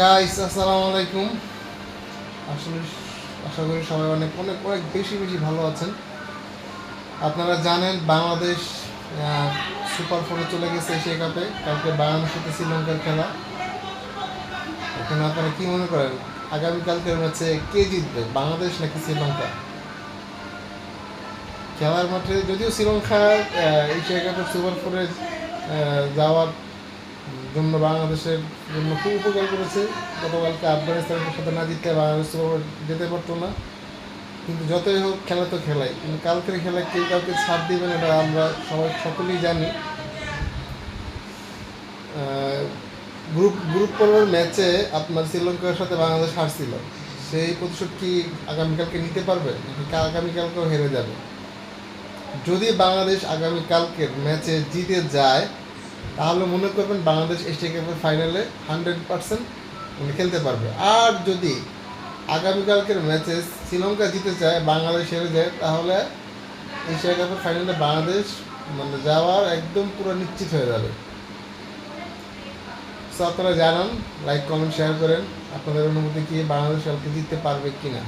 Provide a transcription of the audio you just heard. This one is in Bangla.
গাইস, আসসালামু আলাইকুম। আসলে আশা করি সবাই অনেক অনেক অনেক বেশি বেশি ভালো আছেন। আপনারা জানেন বাংলাদেশ সুপার ফোরে চলে গেছে এশিয়া কাপে। কালকে বাংলাদেশের সাথে শ্রীলঙ্কার খেলা। এখন আপনারা কি মনে করেন আগামীকালকের ম্যাচে কে জিতবে, বাংলাদেশ নাকি শ্রীলঙ্কা? খেলার মাঠে যদিও শ্রীলঙ্কা এশিয়া কাপের সুপার ফোরে যাওয়ার জন্য বাংলাদেশের জন্য খুব উপকার করেছে। গতকালকে আফগানিস্তানের সাথে না জিতলে বাংলাদেশ সুপার যেতে পারতো না। কিন্তু যতই হোক খেলা তো খেলাই, কিন্তু কালকের খেলায় কেউ কাউকে ছাড় দিবেন এটা আমরা সবাই সকলেই জানি। গ্রুপ গ্রুপ পর্বের ম্যাচে আপনার শ্রীলঙ্কার সাথে বাংলাদেশ হারছিল, সেই প্রতিশোধ কি আগামীকালকে নিতে পারবে নাকি আগামীকালকেও হেরে যাবে? যদি বাংলাদেশ আগামীকালকের ম্যাচে জিতে যায় তাহলে মনে করবেন বাংলাদেশ এশিয়া কাপের ফাইনালে 100% খেলতে পারবে। আর যদি আগামীকালকের ম্যাচে শ্রীলঙ্কা জিতে চায়, বাংলাদেশ হেরে যায়, তাহলে এশিয়া কাপের ফাইনালে বাংলাদেশ যাওয়ার একদম পুরো নিশ্চিত হয়ে যাবে। সো আপনারা জানান, লাইক কমেন্ট শেয়ার করেন আপনাদের অনুমতি কি, বাংলাদেশ কালকে জিততে পারবে কিনা।